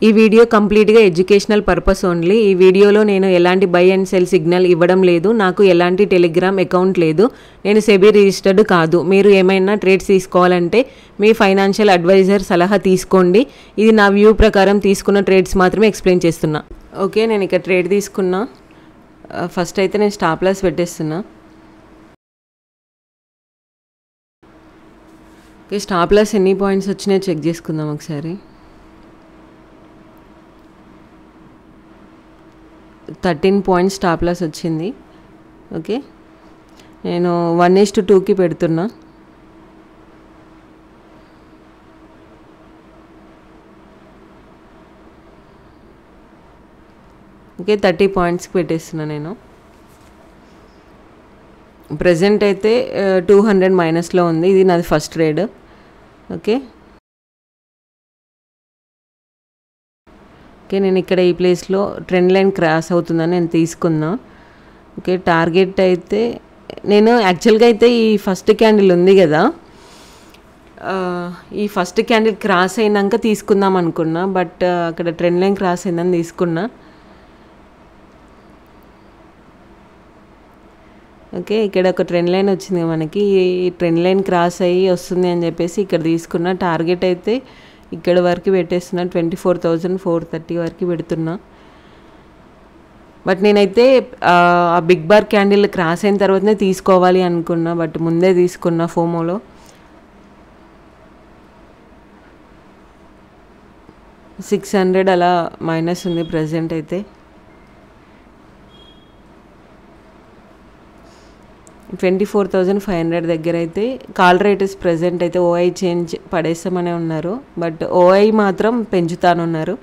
ఈ వీడియో కంప్లీట్గా educational purpose only. ఈ వీడియోలో నేను ఎలాంటి బై అండ్ సెల్ సిగ్నల్ ఇవ్వడం లేదు. నాకు ఎలాంటి టెలిగ్రామ్ అకౌంట్ లేదు. నేను సెబీ రిజిస్టర్డ్ కాదు. మీరు ఏమైనా ట్రేడ్స్ తీసుకోవాలంటే మీ ఫైనాన్షియల్ అడ్వైజర్ సలహా తీసుకోండి. ఇది నా వ్యూ ప్రకారం తీసుకున్న ట్రేడ్స్ మాత్రమే ఎక్స్ప్లెయిన్ చేస్తున్నా. ఓకే, నేను ఇక్కడ ట్రేడ్ తీసుకున్నా. ఫస్ట్ అయితే నేను స్టాప్ లాస్ పెట్టేస్తున్నా. ఓకే, స్టాప్ లాస్ ఎన్ని పాయింట్స్ వచ్చినాయో చెక్ చేసుకుందాం ఒకసారి. 13 పాయింట్స్ స్టాప్ లాస్ వచ్చింది. ఓకే, నేను 1:2కి పెడుతున్నా. ఓకే, 30 పాయింట్స్కి పెట్టేస్తున్నా నేను. ప్రజెంట్ అయితే 200 మైనస్లో ఉంది. ఇది నాది ఫస్ట్ ట్రేడ్. ఓకే ఓకే, నేను ఇక్కడ ఈ ప్లేస్లో ట్రెండ్ లైన్ క్రాస్ అవుతుందని నేను తీసుకున్నా. ఓకే, టార్గెట్ అయితే నేను యాక్చువల్గా అయితే ఈ ఫస్ట్ క్యాండిల్ ఉంది కదా, ఈ ఫస్ట్ క్యాండిల్ క్రాస్ అయినాక తీసుకుందాం అనుకున్నా. బట్ అక్కడ ట్రెండ్ లైన్ క్రాస్ అయిందని తీసుకున్నా. ఓకే, ఇక్కడ ఒక ట్రెండ్ లైన్ వచ్చింది మనకి. ఈ ట్రెండ్ లైన్ క్రాస్ అయ్యి వస్తుంది అని చెప్పేసి ఇక్కడ తీసుకున్నా. టార్గెట్ అయితే ఇక్కడ వరకు పెట్టేస్తున్నా. 24,430 వరకు పెడుతున్నా. బట్ నేనైతే ఆ బిగ్ బార్ క్యాండిల్ క్రాస్ అయిన తర్వాతనే తీసుకోవాలి అనుకున్నా. బట్ ముందే తీసుకున్నా ఫోమోలో. $600 అలా మైనస్ ఉంది ప్రజెంట్ అయితే. 24,500 దగ్గర అయితే కాల్ రేటర్స్ ప్రజెంట్ అయితే ఓఐ చేంజ్ పడేస్తామనే ఉన్నారు. బట్ ఓఐ మాత్రం పెంచుతానున్నారు.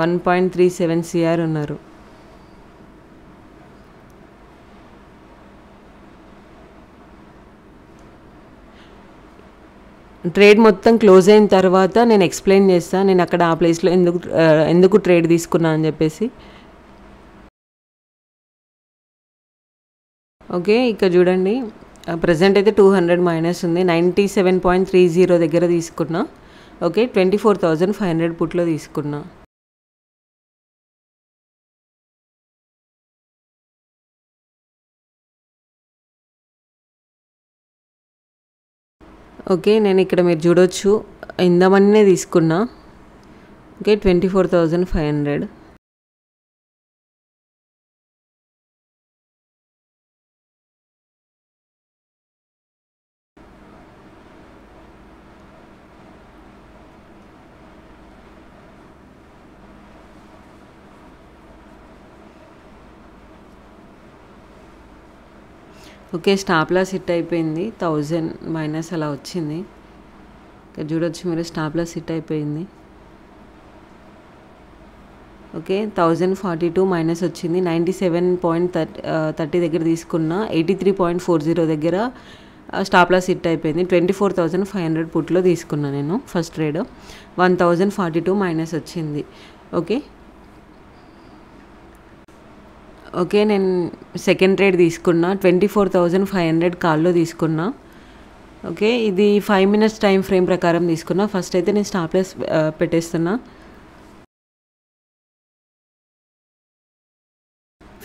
1.37 CR ఉన్నారు. ట్రేడ్ మొత్తం క్లోజ్ అయిన తర్వాత నేను ఎక్స్ప్లెయిన్ చేస్తాను నేను అక్కడ ఆ ప్లేస్లో ఎందుకు ట్రేడ్ తీసుకున్నా అని చెప్పేసి. ఓకే, ఇక్కడ చూడండి, ప్రజెంట్ అయితే 200 మైనస్ ఉంది. 97.30 దగ్గర తీసుకున్నా. ఓకే, 24,500 పుట్లో తీసుకున్నా. ఓకే, నేను ఇక్కడ మీరు చూడొచ్చు ఇందమనే తీసుకున్నా. Okay, 24,500. Okay, stop loss hit అయిపోయింది. 1000 మైనస్ అలా వచ్చింది. ఇక్కడ చూడొచ్చు మీరు, స్టాప్ లాస్ హిట్ అయిపోయింది. ఓకే, 1042 మైనస్ వచ్చింది. 97.30 దగ్గర తీసుకున్న. 83.40 దగ్గర స్టాప్ లాస్ హిట్ అయిపోయింది. 24,500 పుట్లో తీసుకున్నా నేను ఫస్ట్ ట్రేడ్. 1042 మైనస్ వచ్చింది. ఓకే ఓకే, నేను సెకండ్ ట్రేడ్ తీసుకున్నా. 24,500 కాల్లో తీసుకున్నా. ఓకే, ఇది 5 మినిట్స్ టైం ఫ్రేమ్ ప్రకారం తీసుకున్నా. ఫస్ట్ అయితే నేను స్టాప్ లాస్ పెట్టేస్తున్నా.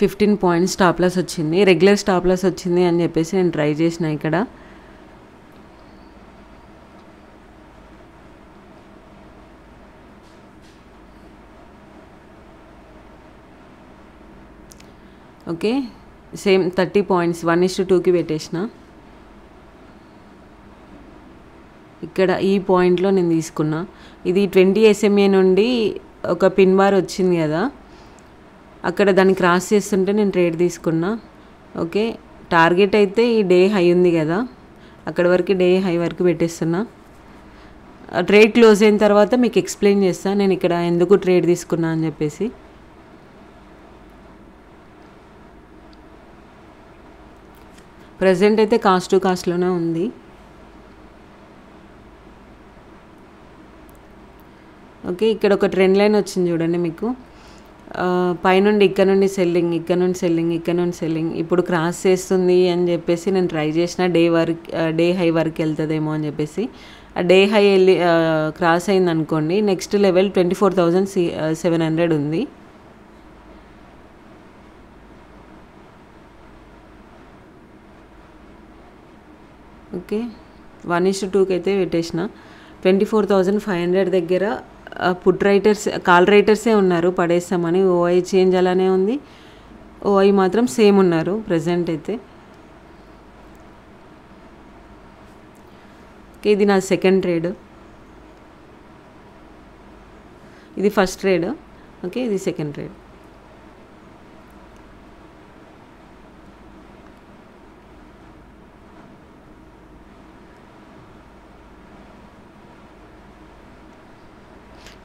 15 పాయింట్స్ స్టాప్ లాస్ వచ్చింది. రెగ్యులర్ స్టాప్ లాస్ వచ్చింది అని చెప్పేసి నేను ట్రై చేసిన ఇక్కడ. ఓకే, సేమ్ 30 పాయింట్స్ 1:2కి పెట్టేసిన. ఇక్కడ ఈ పాయింట్లో నేను తీసుకున్నా. ఇది 20 SMA నుండి ఒక పిన్ బార్ వచ్చింది కదా, అక్కడ దాన్ని క్రాస్ చేస్తుంటే నేను ట్రేడ్ తీసుకున్నా. ఓకే, టార్గెట్ అయితే ఈ డే హై ఉంది కదా, అక్కడ వరకు డే హై వరకు పెట్టేస్తున్నా. ట్రేడ్ క్లోజ్ అయిన తర్వాత మీకు ఎక్స్ప్లెయిన్ చేస్తాను నేను ఇక్కడ ఎందుకు ట్రేడ్ తీసుకున్నా అని చెప్పేసి. ప్రజెంట్ అయితే కాస్ట్ టు కాస్ట్లోనే ఉంది. ఓకే, ఇక్కడ ఒక ట్రెండ్ లైన్ వచ్చింది చూడండి మీకు. పైనుండి ఇక్కడ నుండి సెల్లింగ్, ఇక్కడ నుండి సెల్లింగ్, ఇక్కడ నుండి సెల్లింగ్. ఇప్పుడు క్రాస్ చేస్తుంది అని చెప్పేసి నేను ట్రై చేసిన డే హై వరకు వెళ్తుందేమో అని చెప్పేసి. ఆ డే హై వెళ్ళి క్రాస్ అయిందనుకోండి, నెక్స్ట్ లెవెల్ 24,700 ఉంది. ఓకే, 1:2కి అయితే పెట్టేసిన. 24,500 దగ్గర పుట్ రైటర్స్, కాల్ రైటర్సే ఉన్నారు పడేస్తామని. ఓఐ చేంజ్ అలానే ఉంది, ఓఐ మాత్రం సేమ్ ఉన్నారు ప్రజెంట్ అయితే. ఓకే, ఇది నా సెకండ్ ట్రేడ్, ఇది ఫస్ట్ ట్రేడ్. ఓకే, ఇది సెకండ్ ట్రేడ్.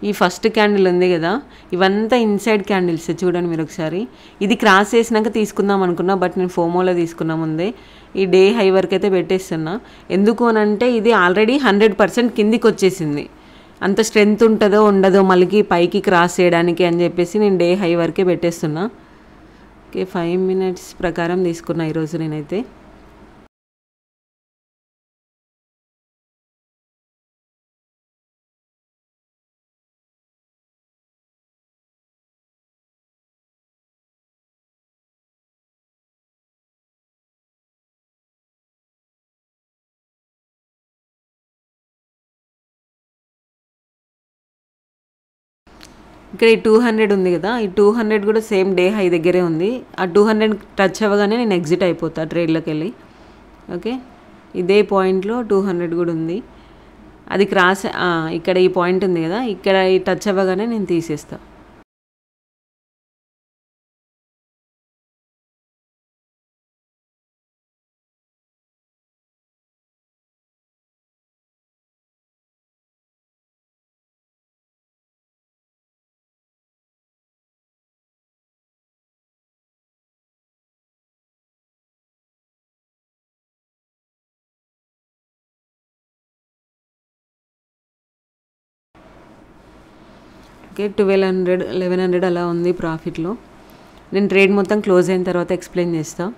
ఈ ఫస్ట్ క్యాండిల్ ఉంది కదా, ఇవంతా ఇన్సైడ్ క్యాండిల్స్ చూడండి మీరు ఒకసారి. ఇది క్రాస్ చేసినాక తీసుకుందాం అనుకున్నా, బట్ నేను ఫోమోలో తీసుకున్నా ముందే. ఈ డే హై వరకు అయితే పెట్టేస్తున్నా. ఎందుకు అని అంటే ఇది ఆల్రెడీ 100% కిందికి వచ్చేసింది. అంత స్ట్రెంగ్త్ ఉంటుందో ఉండదో మళ్ళీ పైకి క్రాస్ చేయడానికి అని చెప్పేసి నేను డే హై వరకే పెట్టేస్తున్నా. ఓకే, 5 minutes ప్రకారం తీసుకున్నా ఈరోజు నేనైతే. ఇక్కడ ఈ 200 ఉంది కదా, ఈ 200 కూడా సేమ్ డే హై దగ్గరే ఉంది. ఆ 200 టచ్ అవ్వగానే నేను ఎగ్జిట్ అయిపోతా ట్రేడ్లోకి వెళ్ళి. ఓకే, ఇదే పాయింట్లో 200 కూడా ఉంది. అది క్రాస్, ఇక్కడ ఈ పాయింట్ ఉంది కదా, ఇక్కడ ఈ టచ్ అవ్వగానే నేను తీసేస్తా. ఓకే, 1200 1100 అలా ఉంది ప్రాఫిట్లో. నేను ట్రేడ్ మొత్తం క్లోజ్ అయిన తర్వాత ఎక్స్ప్లెయిన్ చేస్తాను.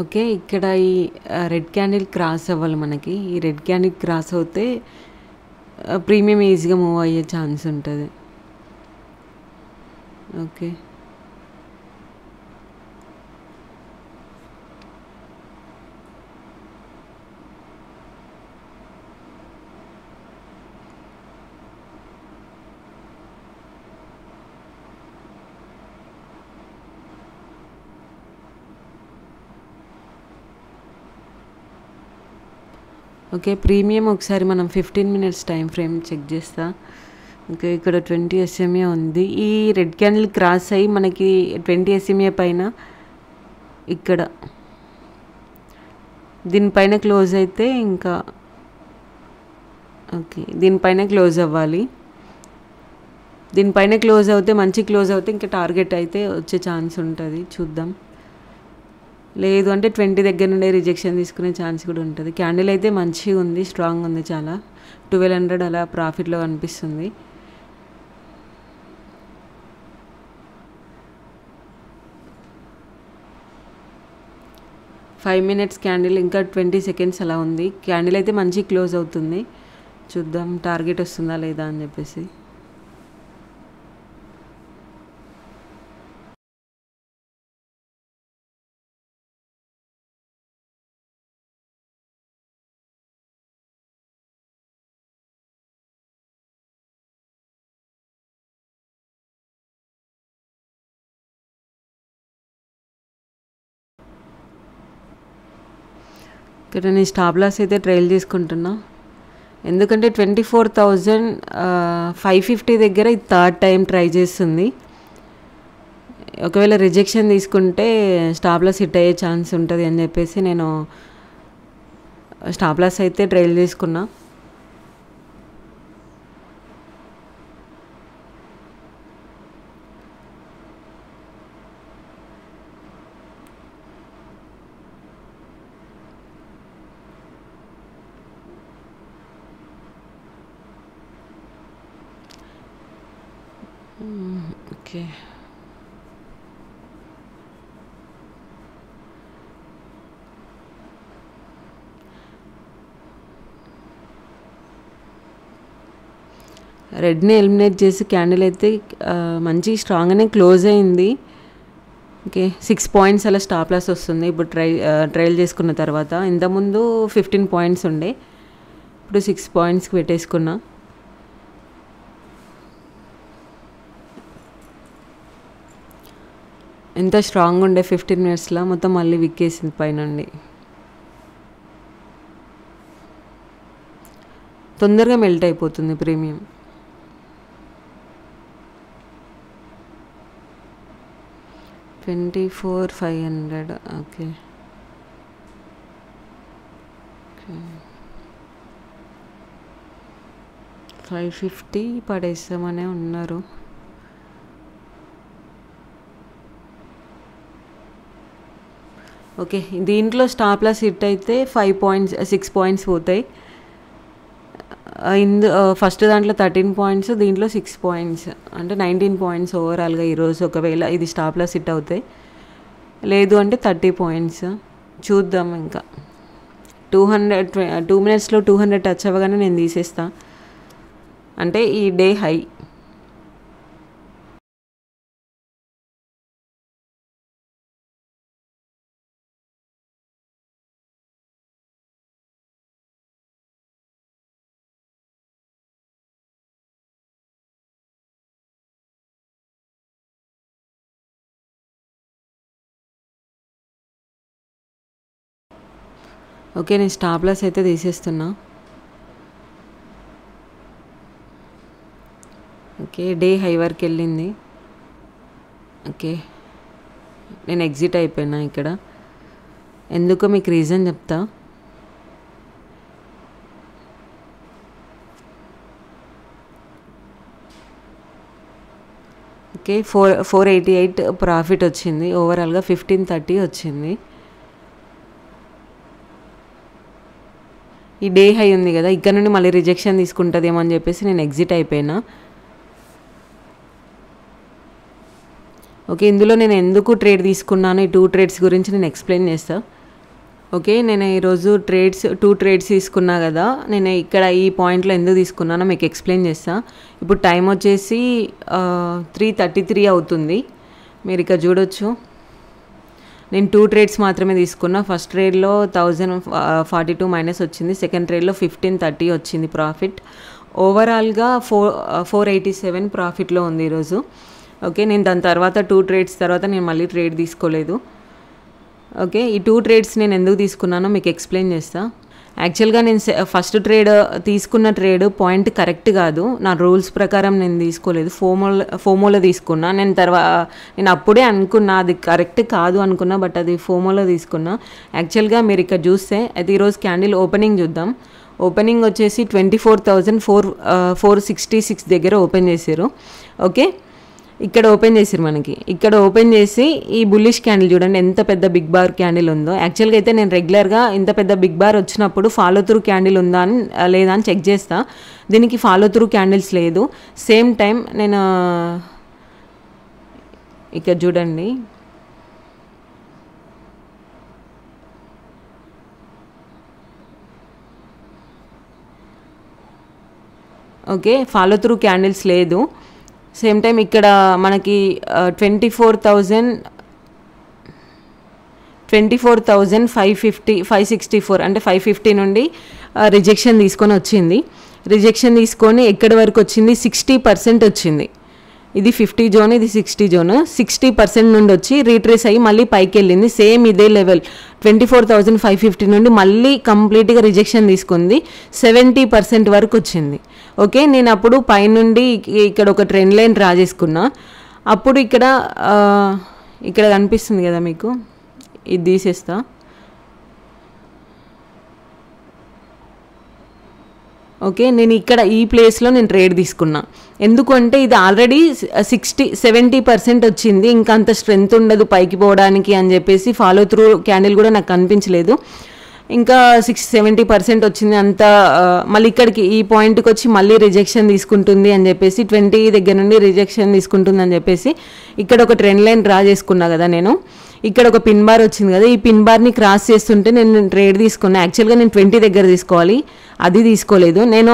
ఓకే. ఇక్కడ ఈ రెడ్ క్యాండిల్ క్రాస్ అవ్వాలి మనకి. ఈ రెడ్ క్యాండిల్ క్రాస్ అవుతే ప్రీమియం ఈజీగా మూవ్ అయ్యే ఛాన్స్ ఉంటది. ఓకే. ఓకే. ప్రీమియం ఒకసారి మనం 15 మినిట్స్ టైమ్ ఫ్రేమ్ చెక్ చేస్తా. ఓకే. ఇక్కడ 20 ఎస్ఎంఏ ఉంది. ఈ రెడ్ క్యాండిల్ క్రాస్ అయ్యి మనకి 20 ఎస్ఎంఏ పైన ఇక్కడ దీనిపైన క్లోజ్ అయితే ఇంకా ఓకే. దీనిపైన క్లోజ్ అవ్వాలి. దీనిపైన క్లోజ్ అవుతే మంచి క్లోజ్ అవుతే ఇంకా టార్గెట్ అయితే వచ్చే ఛాన్స్ ఉంటుంది. చూద్దాం. లేదు అంటే 20 దగ్గర నుండే రిజెక్షన్ తీసుకునే ఛాన్స్ కూడా ఉంటుంది. క్యాండిల్ అయితే మంచిగా ఉంది, స్ట్రాంగ్ ఉంది చాలా. 1200 అలా ప్రాఫిట్లో కనిపిస్తుంది. ఫైవ్ మినిట్స్ క్యాండిల్ ఇంకా 20 సెకండ్స్ అలా ఉంది. క్యాండిల్ అయితే మంచి క్లోజ్ అవుతుంది. చూద్దాం టార్గెట్ వస్తుందా లేదా అని చెప్పేసి. ఇక్కడ నేను స్టాప్ లాస్ అయితే ట్రైల్ తీసుకుంటున్నా. ఎందుకంటే 24,550 దగ్గర ఇది థర్డ్ టైం ట్రై చేస్తుంది. ఒకవేళ రిజెక్షన్ తీసుకుంటే స్టాప్ లాస్ హిట్ అయ్యే ఛాన్స్ ఉంటుంది అని చెప్పేసి నేను స్టాప్ లాస్ అయితే ట్రైల్ తీసుకున్నా. ఓకే. రెడ్ని ఎలిమినేట్ చేసి క్యాండిల్ అయితే మంచి స్ట్రాంగ్గానే క్లోజ్ అయింది. ఓకే. 6 పాయింట్స్ అలా స్టాప్ లాస్ వస్తుంది ఇప్పుడు ట్రైల్ చేసుకున్న తర్వాత. ఇంతకుముందు 15 పాయింట్స్ ఉండే, ఇప్పుడు 6 పాయింట్స్కి పెట్టేసుకున్నా. ఎంత స్ట్రాంగ్ ఉండే 15 మినిట్స్లో మొత్తం మళ్ళీ విక్కేసింది పైనుండి. తొందరగా మెల్ట్ అయిపోతుంది ప్రీమియం. $24,500. ఓకే. 550 పడేస్తామనే ఉన్నారు. ఓకే. దీంట్లో స్టాప్ లాస్ హిట్ అయితే 6 పాయింట్స్ పోతాయి. ఫస్ట్ దాంట్లో 13 పాయింట్స్, దీంట్లో 6 పాయింట్స్, అంటే 19 పాయింట్స్ ఓవరాల్గా ఈరోజు. ఒకవేళ ఇది స్టాప్ లాస్ హిట్ అవుతాయి, లేదు అంటే 30 పాయింట్స్. చూద్దాం. ఇంకా 2 మినిట్స్లో 200 టచ్ అవ్వగానే నేను తీసేస్తా, అంటే ఈ డే హై. ఓకే. నేను స్టాప్ లాస్ అయితే తీసేస్తున్నా. ఓకే. డే హై వరకు వెళ్ళింది. ఓకే. నేను ఎగ్జిట్ అయిపోయినా ఇక్కడ. ఎందుకో మీకు రీజన్ చెప్తా. ఓకే. 488 ప్రాఫిట్ వచ్చింది. ఓవరాల్గా 1530 వచ్చింది. ఈ డే హై ఉంది కదా, ఇక్కడ నుండి మళ్ళీ రిజెక్షన్ తీసుకుంటుందేమో అని చెప్పేసి నేను ఎగ్జిట్ అయిపోయినా. ఓకే. ఇందులో నేను ఎందుకు ట్రేడ్ తీసుకున్నాను, ఈ 2 ట్రేడ్స్ గురించి నేను ఎక్స్ప్లెయిన్ చేస్తాను. ఓకే. నేను ఈరోజు 2 ట్రేడ్స్ తీసుకున్నా కదా! నేను ఇక్కడ ఈ పాయింట్‌లో ఎందుకు తీసుకున్నానో మీకు ఎక్స్‌ప్లెయిన్ చేస్తా. ఇప్పుడు టైం వచ్చేసి 3:33 అవుతుంది. మీరు ఇక్కడ చూడొచ్చు. నేను 2 ట్రేడ్స్ మాత్రమే తీసుకున్నా. ఫస్ట్ ట్రేడ్‌లో 1042 మైనస్ వచ్చింది. సెకండ్ ట్రేడ్‌లో 1530 వచ్చింది ప్రాఫిట్. ఓవరాల్‌గా 487 ప్రాఫిట్‌లో ఉంది ఈరోజు. ఓకే. నేను దాని తర్వాత 2 ట్రేడ్స్ తర్వాత నేను మళ్ళీ ట్రేడ్ తీసుకోలేదు. ఓకే. ఈ 2 ట్రేడ్స్ నేను ఎందుకు తీసుకున్నానో మీకు ఎక్స్‌ప్లెయిన్ చేస్తా. యాక్చువల్‌గా నేను ఫస్ట్ ట్రేడ్ తీసుకున్న ట్రేడ్ పాయింట్ కరెక్ట్ కాదు. నా రూల్స్ ప్రకారం నేను తీసుకోలేదు. ఫోమోలో తీసుకున్నా. నేను అప్పుడే అనుకున్నా అది కరెక్ట్ కాదు అనుకున్నా. బట్ అది ఫోమోలో తీసుకున్నా. యాక్చువల్‌గా మీరు ఇక్కడ చూస్తే అయితే ఈరోజు క్యాండిల్ ఓపెనింగ్ చూద్దాం. ఓపెనింగ్ వచ్చేసి 24,466 దగ్గర ఓపెన్ చేశారు. ఓకే. ఇక్కడ ఓపెన్ చేసిరు మనకి. ఇక్కడ ఓపెన్ చేసి ఈ బుల్లిష్ క్యాండిల్ చూడండి ఎంత పెద్ద బిగ్ బార్ క్యాండిల్ ఉందో. యాక్చువల్గా అయితే నేను రెగ్యులర్గా ఇంత పెద్ద బిగ్ బార్ వచ్చినప్పుడు ఫాలో త్రూ క్యాండిల్ ఉందా అని లేదా అని చెక్ చేస్తా. దీనికి ఫాలో త్రూ క్యాండిల్స్ లేదు. సేమ్ టైం నేను ఇక్కడ చూడండి ఓకే. ఫాలో త్రూ క్యాండిల్స్ లేదు. సేమ్ టైం ఇక్కడ మనకి 24,564 అంటే 550 నుండి రిజెక్షన్ తీసుకొని వచ్చింది. రిజెక్షన్ తీసుకొని ఎక్కడి వరకు వచ్చింది 60% వచ్చింది. ఇది 50 జోన్, ఇది 60 జోన్. 60% నుండి వచ్చి రీట్రేస్ అయ్యి మళ్ళీ పైకి వెళ్ళింది. సేమ్ ఇదే లెవెల్ 24,550 నుండి మళ్ళీ కంప్లీట్గా రిజెక్షన్ తీసుకుంది. 70% వరకు వచ్చింది. ఓకే. నేను అప్పుడు పైనుండి ఇక్కడ ఒక ట్రెండ్ లైన్ డ్రా చేసుకున్నా. అప్పుడు ఇక్కడ కనిపిస్తుంది కదా మీకు, ఇది తీసేస్తా. ఓకే. నేను ఇక్కడ ఈ ప్లేస్లో నేను ట్రేడ్ తీసుకున్నా. ఎందుకంటే ఇది ఆల్రెడీ 70% వచ్చింది. ఇంకా అంత స్ట్రెంత్ ఉండదు పైకి పోవడానికి అని చెప్పేసి ఫాలో త్రూ క్యాండిల్ కూడా నాకు కనిపించలేదు. ఇంకా 70% వచ్చింది అంతా. మళ్ళీ ఇక్కడికి ఈ పాయింట్కి వచ్చి మళ్ళీ రిజెక్షన్ తీసుకుంటుంది అని చెప్పేసి 20 దగ్గర నుండి రిజెక్షన్ తీసుకుంటుంది అని చెప్పేసి ఇక్కడ ఒక ట్రెండ్ లైన్ డ్రా చేసుకున్నా కదా నేను. ఇక్కడ ఒక పిన్ బార్ వచ్చింది కదా, ఈ పిన్ బార్ని క్రాస్ చేస్తుంటే నేను ట్రేడ్ తీసుకున్నా. యాక్చువల్గా నేను 20 దగ్గర తీసుకోవాలి, అది తీసుకోలేదు. నేను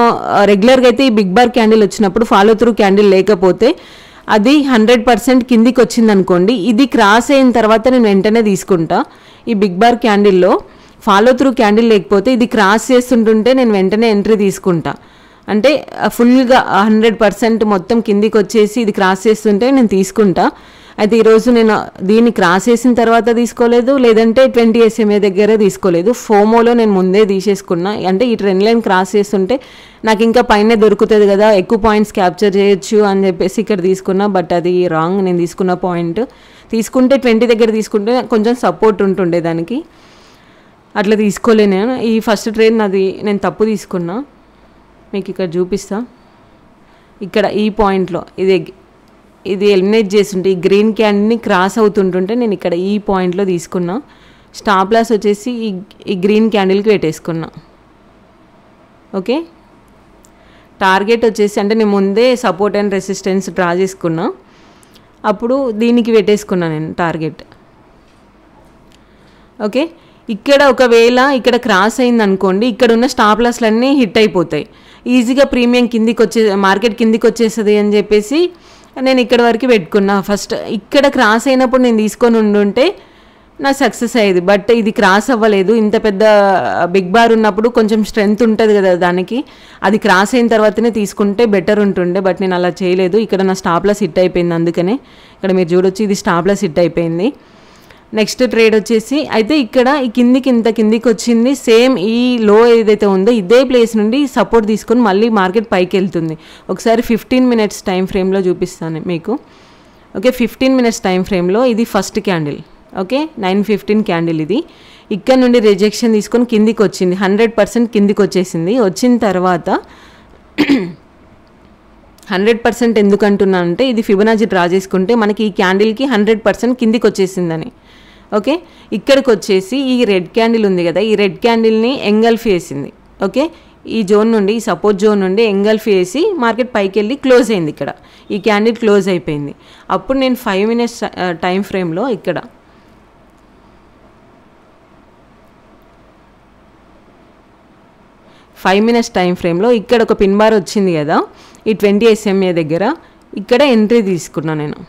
రెగ్యులర్గా అయితే ఈ బిగ్ బార్ క్యాండిల్ వచ్చినప్పుడు ఫాలో త్రూ క్యాండిల్ లేకపోతే అది 100% కిందికి వచ్చింది అనుకోండి, ఇది క్రాస్ అయిన తర్వాత నేను వెంటనే తీసుకుంటా. ఈ బిగ్ బార్ క్యాండిల్లో ఫాలో త్రూ క్యాండిల్ లేకపోతే ఇది క్రాస్ చేస్తుంటుంటే నేను వెంటనే ఎంట్రీ తీసుకుంటా. అంటే ఫుల్గా 100% మొత్తం కిందికి వచ్చేసి ఇది క్రాస్ చేస్తుంటే నేను తీసుకుంటా. అయితే ఈరోజు నేను దీన్ని క్రాస్ చేసిన తర్వాత తీసుకోలేదు, లేదంటే 20 SMA దగ్గర తీసుకోలేదు. ఫోమోలో నేను ముందే తీసేసుకున్నా. అంటే ఈ ట్రెండ్ లైన్ క్రాస్ చేస్తుంటే నాకు ఇంకా పైన దొరుకుతుంది కదా, ఎక్కువ పాయింట్స్ క్యాప్చర్ చేయొచ్చు అని చెప్పేసి ఇక్కడ తీసుకున్నా. బట్ అది రాంగ్. నేను తీసుకున్న పాయింట్ తీసుకుంటే 20 దగ్గర తీసుకుంటే కొంచెం సపోర్ట్ ఉంటుండే దానికి. అట్లా తీసుకోలే నేను. ఈ ఫస్ట్ ట్రేడ్ నాది నేను తప్పు తీసుకున్నా. మీకు ఇక్కడ చూపిస్తా. ఇక్కడ ఈ పాయింట్లో ఇది ఎలిమినేట్ చేస్తుంటే ఈ గ్రీన్ క్యాండిల్ని క్రాస్ అవుతుంటుంటే నేను ఇక్కడ ఈ పాయింట్లో తీసుకున్నా. స్టాప్ లాస్ వచ్చేసి ఈ గ్రీన్ క్యాండిల్కి పెట్టేసుకున్నా. ఓకే. టార్గెట్ వచ్చేసి అంటే నేను ముందే సపోర్ట్ అండ్ రెసిస్టెన్స్ డ్రా చేసుకున్నా. అప్పుడు దీనికి పెట్టేసుకున్నా నేను టార్గెట్. ఓకే. ఇక్కడ ఒకవేళ ఇక్కడ క్రాస్ అయింది అనుకోండి, ఇక్కడ ఉన్న స్టాప్ లాస్లన్నీ హిట్ అయిపోతాయి. ఈజీగా ప్రీమియం మార్కెట్ కిందికి వచ్చేస్తుంది అని చెప్పేసి నేను ఇక్కడ వరకు పెట్టుకున్నా. ఫస్ట్ ఇక్కడ క్రాస్ అయినప్పుడు నేను తీసుకొని ఉండుంటే నా సక్సెస్ అయ్యేది. బట్ ఇది క్రాస్ అవ్వలేదు. ఇంత పెద్ద బిగ్ బార్ ఉన్నప్పుడు కొంచెం స్ట్రెంగ్త్ ఉంటుంది కదా దానికి, అది క్రాస్ అయిన తర్వాతనే తీసుకుంటే బెటర్ ఉంటుండే. బట్ నేను అలా చేయలేదు. ఇక్కడ నా స్టాప్ లాస్ హిట్ అయిపోయింది. అందుకనే ఇక్కడ మీరు చూడొచ్చు, ఇది స్టాప్ లాస్ హిట్ అయిపోయింది. నెక్స్ట్ ట్రేడ్ వచ్చేసి అయితే ఇక్కడ ఈ కిందికి వచ్చింది. సేమ్ ఈ లో ఏదైతే ఉందో ఇదే ప్లేస్ నుండి సపోర్ట్ తీసుకొని మళ్ళీ మార్కెట్ పైకి వెళ్తుంది. ఒకసారి 15 minutes టైం ఫ్రేమ్లో చూపిస్తాను మీకు. ఓకే. 15 minutes టైం ఫ్రేమ్లో ఇది ఫస్ట్ క్యాండిల్. ఓకే. 9:15 క్యాండిల్ ఇది. ఇక్కడ నుండి రిజెక్షన్ తీసుకొని కిందికి వచ్చింది. 100% కిందికి వచ్చేసింది. వచ్చిన తర్వాత 100% ఎందుకు అంటున్నా అంటే ఇది ఫిబొనాచి డ్రా చేసుకుంటే మనకి ఈ క్యాండిల్కి 100% కిందికి వచ్చేసిందని. ఓకే. ఇక్కడికి వచ్చేసి ఈ రెడ్ క్యాండిల్ ఉంది కదా, ఈ రెడ్ క్యాండిల్ని ఎంగల్ఫ్ వేసింది. ఓకే. ఈ జోన్ నుండి, ఈ సపోర్ట్ జోన్ నుండి ఎంగల్ఫ్ వేసి మార్కెట్ పైకి వెళ్ళి క్లోజ్ అయింది. ఇక్కడ ఈ క్యాండిల్ క్లోజ్ అయిపోయింది. అప్పుడు నేను 5 minutes టైం ఫ్రేమ్లో ఇక్కడ 5 మినిట్స్ టైం ఫ్రేమ్లో ఇక్కడ ఒక పిన్ బార్ వచ్చింది కదా, ఈ 20 SMA దగ్గర ఇక్కడ ఎంట్రీ తీసుకున్నా నేను.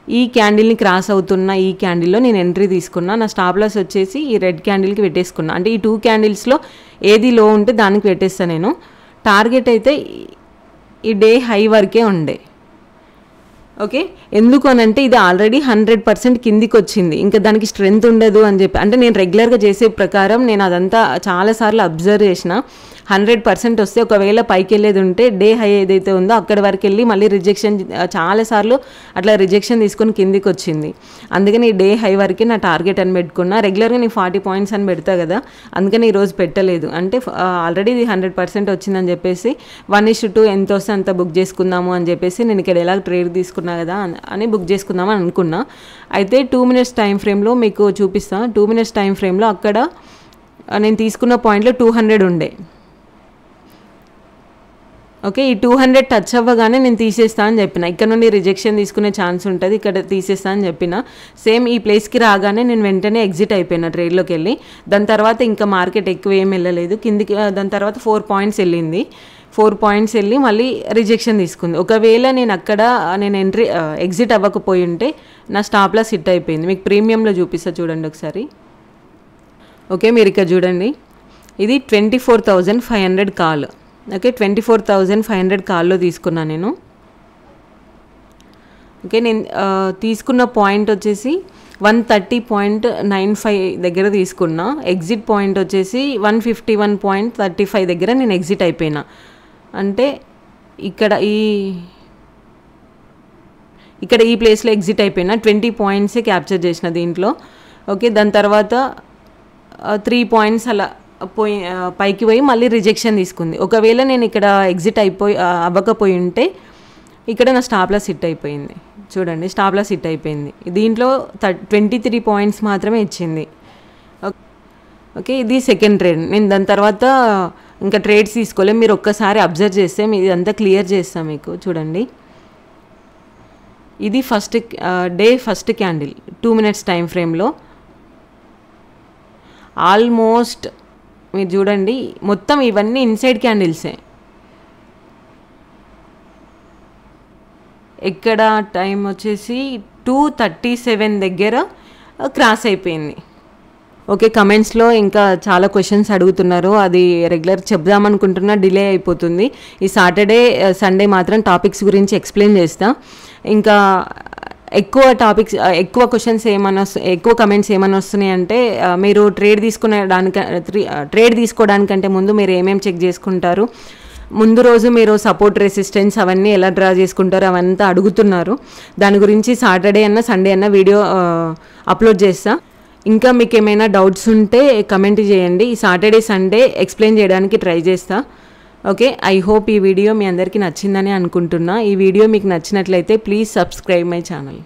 ఈ క్యాండిల్ని క్రాస్ అవుతున్న ఈ క్యాండిల్లో నేను ఎంట్రీ తీసుకున్నా. నా స్టాప్ లాస్ వచ్చేసి ఈ రెడ్ క్యాండిల్కి పెట్టేసుకున్నా. అంటే ఈ 2 క్యాండిల్స్లో ఏది లో ఉంటే దానికి పెట్టేస్తాను నేను. టార్గెట్ అయితే ఈ డే హై వరకే ఉండే. ఓకే, ఎందుకు అని అంటే ఇది ఆల్రెడీ 100% కిందికి వచ్చింది, ఇంకా దానికి స్ట్రెంత్ ఉండదు అని చెప్పి. అంటే నేను రెగ్యులర్గా చేసే ప్రకారం నేను అదంతా చాలాసార్లు అబ్జర్వ్ చేసిన. 100% వస్తే ఒకవేళ పైకి వెళ్ళేది ఉంటే డే హై ఏదైతే ఉందో అక్కడి వరకు వెళ్ళి మళ్ళీ రిజెక్షన్, చాలాసార్లు అట్లా రిజెక్షన్ తీసుకొని కిందికి వచ్చింది. అందుకని ఈ డే హై వరకే నా టార్గెట్ అని పెట్టుకున్నా. రెగ్యులర్గా నేను 40 పాయింట్స్ అని పెడతా కదా, అందుకని ఈరోజు పెట్టలేదు. అంటే ఆల్రెడీ ఇది 100% వచ్చిందని చెప్పేసి 1:2 ఎంత వస్తే అంత బుక్ చేసుకుందాము అని చెప్పేసి నేను ఇక్కడ ఎలా ట్రేడ్ తీసుకున్నా కదా అని బుక్ చేసుకుందామని అనుకున్నా. అయితే 2 మినిట్స్ టైం ఫ్రేమ్లో మీకు చూపిస్తాను. 2 మినిట్స్ టైం ఫ్రేమ్లో అక్కడ నేను తీసుకున్న పాయింట్లో 200 ఉండే. ఓకే, ఈ 200 టచ్ అవ్వగానే నేను తీసేస్తా అని చెప్పిన. ఇక్కడ నుండి రిజెక్షన్ తీసుకునే ఛాన్స్ ఉంటుంది, ఇక్కడ తీసేస్తా అని చెప్పిన. సేమ్ ఈ ప్లేస్కి రాగానే నేను వెంటనే ఎగ్జిట్ అయిపోయినా ట్రేడ్లోకి వెళ్ళి. దాని తర్వాత ఇంకా మార్కెట్ ఎక్కువ ఏం వెళ్ళలేదు కిందికి. దాని తర్వాత 4 పాయింట్స్ వెళ్ళింది. 4 పాయింట్స్ వెళ్ళి మళ్ళీ రిజెక్షన్ తీసుకుంది. ఒకవేళ నేను అక్కడ ఎగ్జిట్ అవ్వకపోయి ఉంటే నా స్టాప్ లాస్ హిట్ అయిపోయింది. మీకు ప్రీమియంలో చూపిస్తా చూడండి ఒకసారి. ఓకే, మీరు ఇక్కడ చూడండి, ఇది 24,500 కాల్. ఓకే, 24,500 కాల్లో తీసుకున్నా నేను. ఓకే, నేను తీసుకున్న పాయింట్ వచ్చేసి 130.95 దగ్గర తీసుకున్నా. ఎగ్జిట్ పాయింట్ వచ్చేసి 151.35 దగ్గర నేను ఎగ్జిట్ అయిపోయినా. అంటే ఇక్కడ ఈ ప్లేస్లో ఎగ్జిట్ అయిపోయినా. 20 పాయింట్సే క్యాప్చర్ చేసిన దీంట్లో. ఓకే, దాని తర్వాత 3 పాయింట్స్ అలా పైకి పోయి మళ్ళీ రిజెక్షన్ తీసుకుంది. ఒకవేళ నేను ఇక్కడ ఎగ్జిట్ అవ్వకపోయి ఉంటే ఇక్కడ నా స్టాప్ లాస్ హిట్ అయిపోయింది. చూడండి, స్టాప్ లాస్ హిట్ అయిపోయింది. దీంట్లో 23 పాయింట్స్ మాత్రమే ఇచ్చింది. ఓకే, ఇది సెకండ్ ట్రేడ్. నేను దాని తర్వాత ఇంకా ట్రేడ్స్ తీసుకోలేము. మీరు ఒక్కసారి అబ్జర్వ్ చేస్తే మీరు ఇదంతా క్లియర్ చేస్తాను మీకు. చూడండి, ఇది ఫస్ట్ క్యాండిల్ 2 మినిట్స్ టైం ఫ్రేమ్లో. ఆల్మోస్ట్ మీరు చూడండి, మొత్తం ఇవన్నీ ఇన్సైడ్ క్యాండిల్సే. ఇక్కడ టైం వచ్చేసి 2:37 దగ్గర క్రాస్ అయిపోయింది. ఓకే, కమెంట్స్లో ఇంకా చాలా క్వశ్చన్స్ అడుగుతున్నారు. అది రెగ్యులర్ చెప్దామనుకుంటున్నా, డిలే అయిపోతుంది. ఈ సాటర్డే సండే మాత్రం టాపిక్స్ గురించి ఎక్స్ప్లెయిన్ చేస్తా. ఇంకా ఎక్కువ క్వశ్చన్స్ ఎక్కువ కమెంట్స్ ఏమైనా వస్తున్నాయి అంటే, మీరు ట్రేడ్ తీసుకోవడానికంటే ముందు మీరు ఏమేమి చెక్ చేసుకుంటారు, ముందు రోజు మీరు సపోర్ట్ రెసిస్టెన్స్ అవన్నీ ఎలా డ్రా చేసుకుంటారు అవంతా అడుగుతున్నారు. దాని గురించి సాటర్డే అన్న సండే అన్న వీడియో అప్లోడ్ చేస్తా. ఇంకా మీకు ఏమైనా డౌట్స్ ఉంటే కమెంట్ చేయండి. ఈ సాటర్డే సండే ఎక్స్ప్లెయిన్ చేయడానికి ట్రై చేస్తా. ఓకే, ఐ హోప్ ఈ వీడియో మీ అందరికీ నచ్చిందని అనుకుంటున్నా. ఈ వీడియో మీకు నచ్చినట్లయితే ప్లీజ్ సబ్స్క్రైబ్ మై ఛానల్.